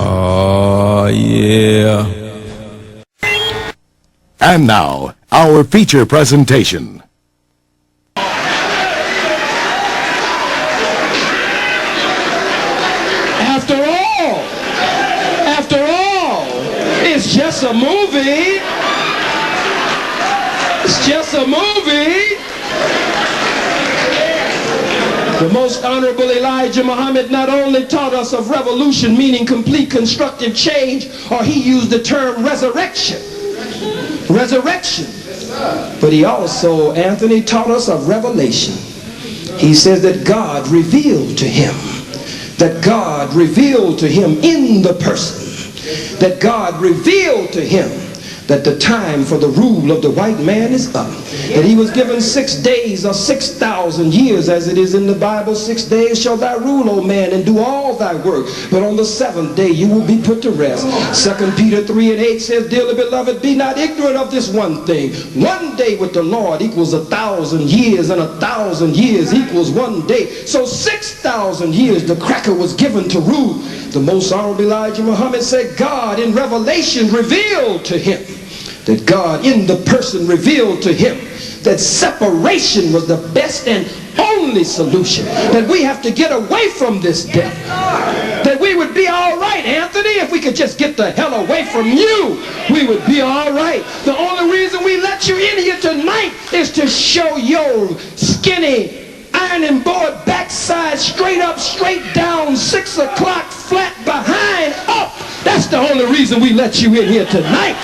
Oh, yeah. And now, our feature presentation. After all, it's just a movie. It's just a movie. The most honorable Elijah Muhammad not only taught us of revolution, meaning complete constructive change, or he used the term resurrection. Resurrection. But he also, Anthony, taught us of revelation. He says that God revealed to him. That God revealed to him in the person. That God revealed to him that the time for the rule of the white man is up. That he was given 6 days or 6,000 years, as it is in the Bible. 6 days shall thou rule, O man, and do all thy work. But on the 7th day you will be put to rest. 2 Peter 3:8 says, dearly beloved, be not ignorant of this one thing. 1 day with the Lord equals 1,000 years, and 1,000 years equals 1 day. So 6,000 years the cracker was given to rule. The most honorable Elijah Muhammad said God in revelation revealed to him, that God in the person revealed to him that separation was the best and only solution. That we have to get away from this death. That we would be all right, Anthony, if we could just get the hell away from you. We would be all right. The only reason we let you in here tonight is to show your skinny ironing board backside straight up, straight down, 6 o'clock, flat behind, up. That's the only reason we let you in here tonight.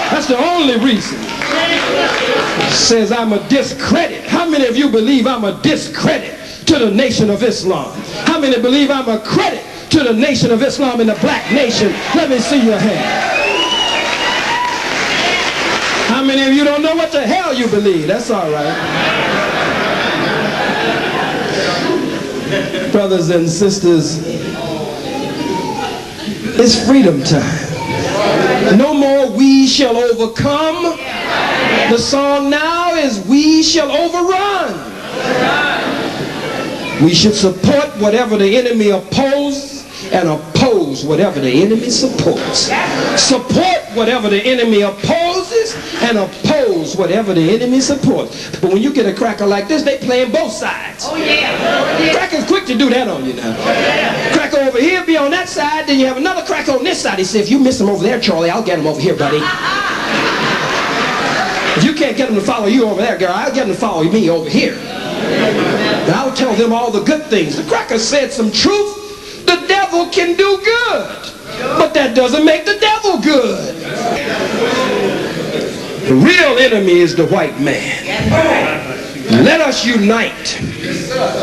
That's the only reason. It says I'm a discredit. How many of you believe I'm a discredit to the nation of Islam? How many believe I'm a credit to the nation of Islam and the black nation? Let me see your hand. How many of you don't know what the hell you believe? That's all right. Brothers and sisters, it's freedom time. No more we shall overcome. The song now is we shall overrun. We should support whatever the enemy opposes and oppose whatever the enemy supports. Support whatever the enemy opposes and oppose whatever the enemy supports. But when you get a cracker like this, they playing both sides. Oh yeah. Cracker's quick to do that on you now. Oh, yeah. Cracker over here be on that side, then you have another cracker on this side. He said, if you miss him over there, Charlie, I'll get him over here, buddy. If you can't get them to follow you over there, girl, I'll get them to follow me over here. And I'll tell them all the good things. The cracker said some truth. The devil can do good, but that doesn't make the devil good. The real enemy is the white man. Let us unite.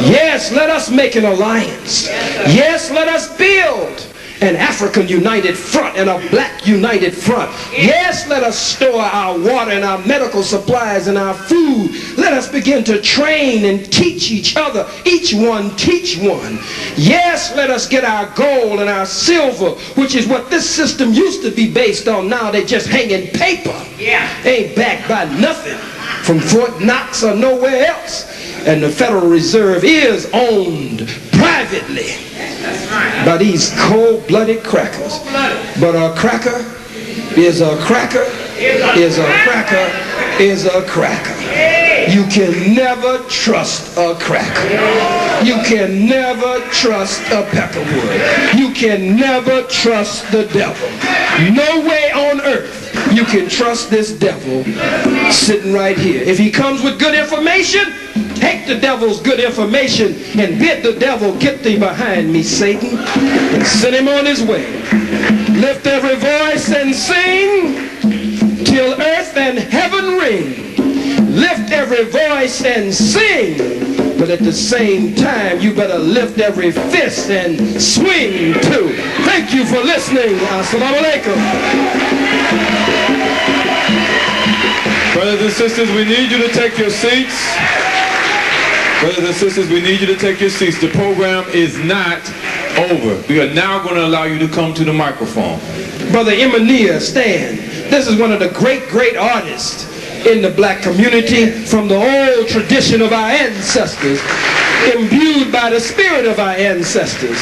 Yes, let us make an alliance. Yes, let us build an African united front and a black united front. Yes, let us store our water and our medical supplies and our food. Let us begin to train and teach each other. Each one teach one. Yes, let us get our gold and our silver, which is what this system used to be based on. Now they just hanging paper. Ain't backed by nothing from Fort Knox or nowhere else. And the Federal Reserve is owned privately by these cold-blooded crackers. But a cracker is a cracker is a cracker is a cracker. You can never trust a cracker. You can never trust a peckerwood. You can never trust the devil. No way on earth you can trust this devil sitting right here. If he comes with good information, take the devil's good information and bid the devil, get thee behind me, Satan, and send him on his way. Lift every voice and sing till earth and heaven ring. Lift every voice and sing, but at the same time you better lift every fist and swing too. Thank you for listening. Assalamu alaikum. Brothers and sisters, we need you to take your seats. Brothers and sisters, we need you to take your seats. The program is not over. We are now going to allow you to come to the microphone. Brother Emania, stand. This is one of the great artists in the black community from the old tradition of our ancestors, imbued by the spirit of our ancestors.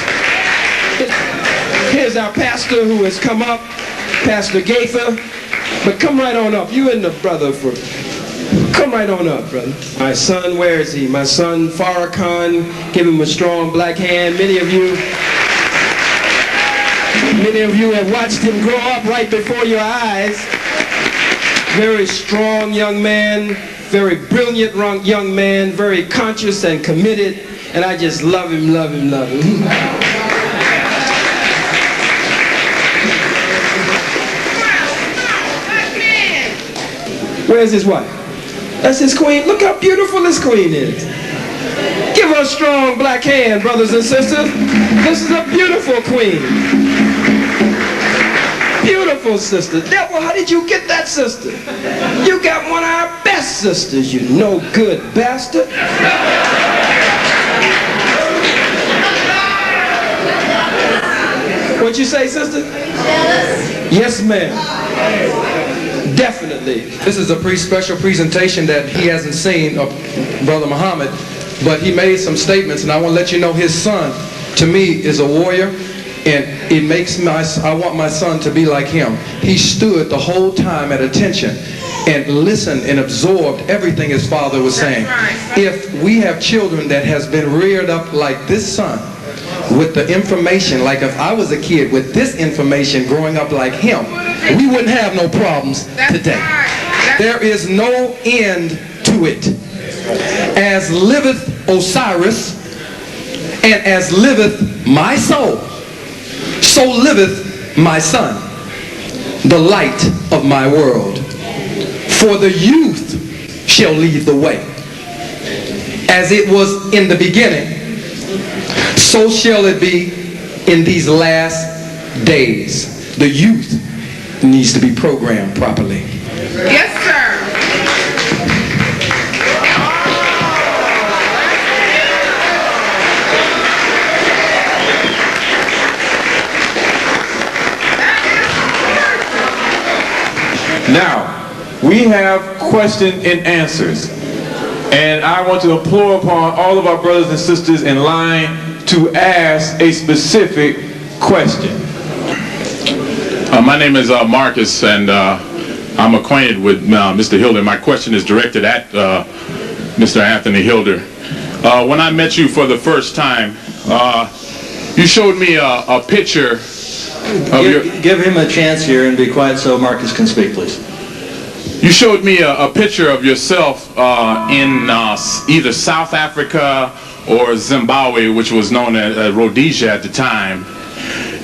Here Here's our pastor who has come up, Pastor Gaither. But come right on up. You and the brother for... Come right on up, brother. My son, where is he? My son, Farrakhan. Give him a strong black hand. Many of you have watched him grow up right before your eyes. Very strong young man, very brilliant young man, very conscious and committed, and I just love him, love him, love him. Where's his wife? That's his queen. Look how beautiful this queen is. Give her a strong black hand, brothers and sisters. This is a beautiful queen. Beautiful sister. Devil, how did you get that sister? You got one of our best sisters, you no good bastard. What'd you say, sister? Jealous? Yes, ma'am. Definitely. This is a special presentation that he hasn't seen of Brother Muhammad, but he made some statements, and I want to let you know his son, to me, is a warrior. And it makes I want my son to be like him. He stood the whole time at attention and listened and absorbed everything his father was saying. If we have children that has been reared up like this son, with the information, like if I was a kid with this information growing up like him, we wouldn't have no problems today. There is no end to it. As liveth Osiris, and as liveth my soul, so liveth my son, the light of my world. For the youth shall lead the way. As it was in the beginning, so shall it be in these last days. The youth needs to be programmed properly. Yes, sir. Now, we have question and answers. And I want to implore upon all of our brothers and sisters in line to ask a specific question. My name is Marcus, and I'm acquainted with Mr. Hilder. My question is directed at Mr. Anthony Hilder. When I met you for the first time, you showed me a picture of Give him a chance here and be quiet so Marcus can speak, please. You showed me a picture of yourself in either South Africa or Zimbabwe, which was known as Rhodesia at the time.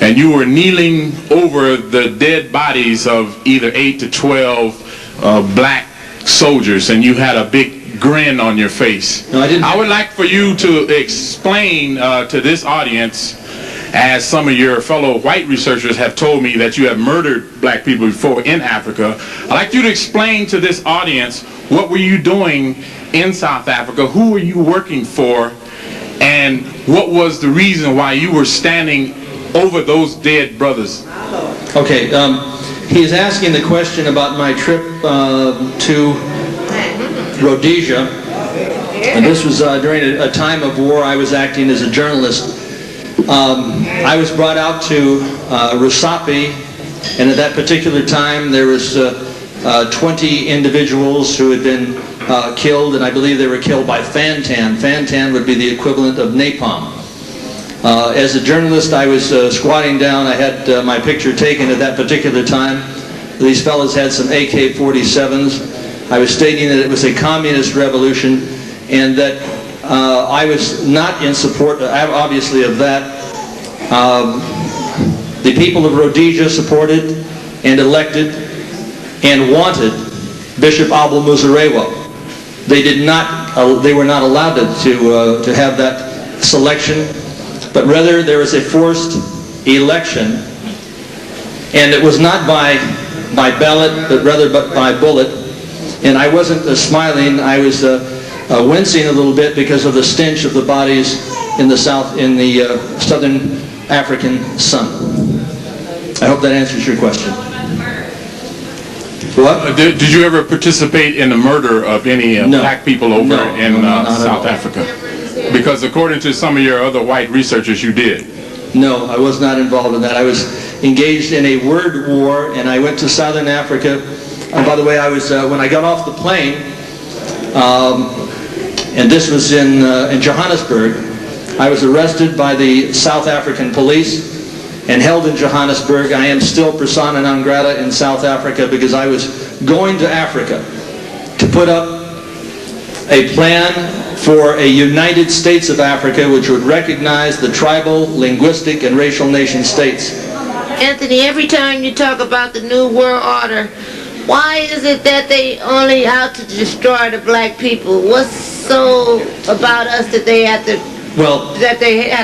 And you were kneeling over the dead bodies of either 8 to 12 black soldiers, and you had a big grin on your face. No, I didn't. I would like for you to explain to this audience, as some of your fellow white researchers have told me that you have murdered black people before in Africa. I'd like you to explain to this audience, what were you doing in South Africa? Who were you working for? And what was the reason why you were standing over those dead brothers? Okay, he's asking the question about my trip to Rhodesia. And this was during a time of war. I was acting as a journalist. I was brought out to Rusape, and at that particular time there was 20 individuals who had been killed, and I believe they were killed by Fantan. Fantan would be the equivalent of napalm. As a journalist, I was squatting down. I had my picture taken at that particular time. These fellows had some AK-47s. I was stating that it was a communist revolution, and that I was not in support, obviously, of that. The people of Rhodesia supported and elected and wanted Bishop Abel Muzorewa. They were not allowed to have that selection, but rather there was a forced election, and it was not by ballot, but rather by bullet. And I wasn't smiling. I was wincing a little bit because of the stench of the bodies in the southern African sun. I hope that answers your question. What? Did you ever participate in the murder of any black people over in South Africa? Because according to some of your other white researchers, you did. No, I was not involved in that. I was engaged in a word war, and I went to Southern Africa. By the way, I was when I got off the plane, and this was in Johannesburg. I was arrested by the South African police and held in Johannesburg. I am still persona non grata in South Africa because I was going to Africa to put up a plan for a United States of Africa which would recognize the tribal, linguistic, and racial nation states. Anthony, every time you talk about the New World Order, why is it that they only out to destroy the black people? What's so about us that they have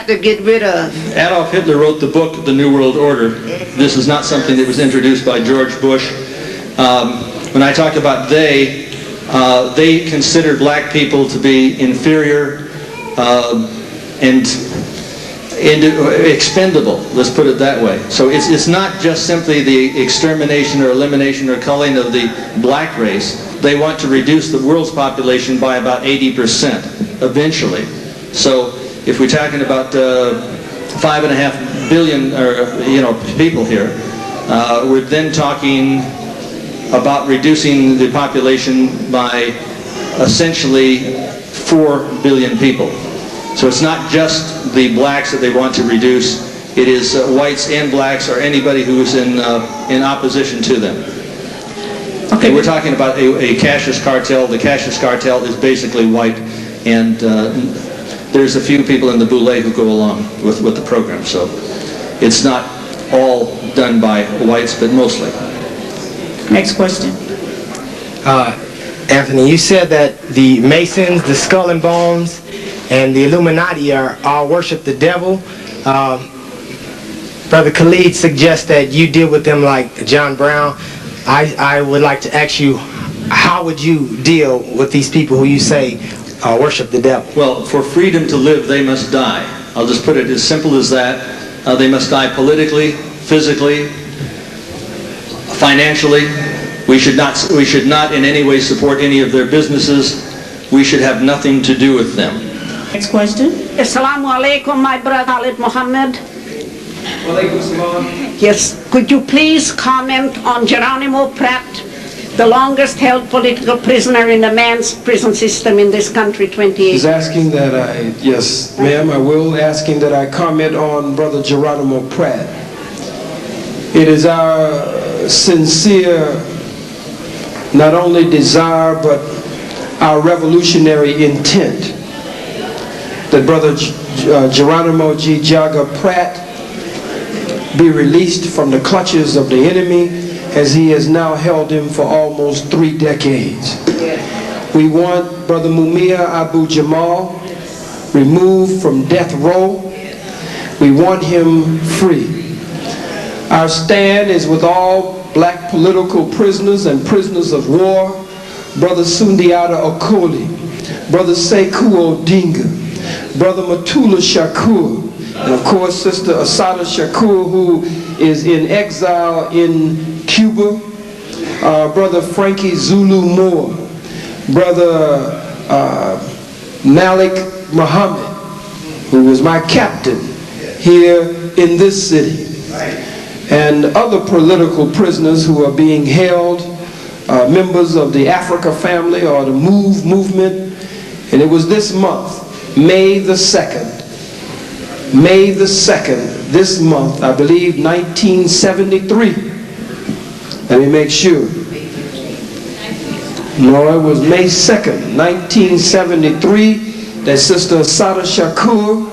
to get rid of? Adolf Hitler wrote the book, The New World Order. This is not something that was introduced by George Bush. When I talk about they considered black people to be inferior and expendable, let's put it that way. So it's not just simply the extermination or elimination or culling of the black race. They want to reduce the world's population by about 80% eventually. So if we're talking about 5.5 billion people here, we're then talking about reducing the population by essentially 4 billion people. So it's not just the blacks that they want to reduce, it is whites and blacks or anybody who's in opposition to them. Okay. And we're talking about a Cassius cartel. The Cassius cartel is basically white, and there's a few people in the Boule who go along with the program. So it's not all done by whites, but mostly. Next question. Anthony, you said that the Masons, the Skull and Bones, and the Illuminati all worship the devil. Brother Khalid suggests that you deal with them like John Brown. I would like to ask you, how would you deal with these people who you say worship the devil? Well, for freedom to live, they must die. I'll just put it as simple as that. They must die politically, physically, financially. We should not in any way support any of their businesses. We should have nothing to do with them. Next question. Assalamu alaikum, my brother Khalid Muhammad. Yes, could you please comment on Geronimo Pratt, the longest held political prisoner in the man's prison system in this country, 28 years? He's asking that yes, ma'am, I will, asking that I comment on Brother Geronimo Pratt. It is our sincere, not only desire, but our revolutionary intent that Brother Geronimo G. Jaga Pratt be released from the clutches of the enemy, as he has now held him for almost 3 decades. We want Brother Mumia Abu Jamal removed from death row. We want him free. Our stand is with all black political prisoners and prisoners of war, Brother Sundiata Okoli, Brother Sekou Odinga, Brother Matula Shakur, and of course Sister Asada Shakur, who is in exile in Cuba, Brother Frankie Zulu Moore, Brother Malik Muhammad, who was my captain here in this city, and other political prisoners who are being held, members of the Africa family or the MOVE movement. And it was this month, May the 2nd, this month, I believe 1973. Let me make sure. No, it was May 2nd, 1973, that Sister Asada Shakur,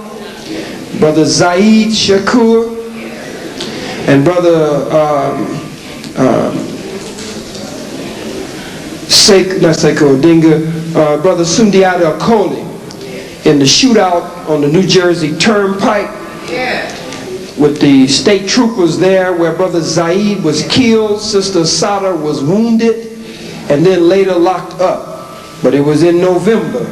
Brother Zaid Shakur, and Brother Sekou Odinga, Brother Sundiata Okoli, in the shootout on the New Jersey Turnpike, with the state troopers there, where Brother Zaid was killed, Sister Asada was wounded, and then later locked up. But it was in November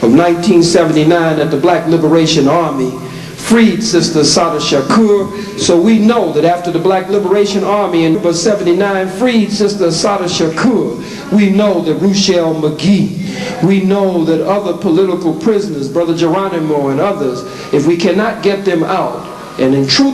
of 1979 that the Black Liberation Army freed Sister Asada Shakur. So we know that after the Black Liberation Army in 1979 freed Sister Asada Shakur, we know that Ruchelle McGee, we know that other political prisoners, Brother Geronimo and others, if we cannot get them out, And in truth,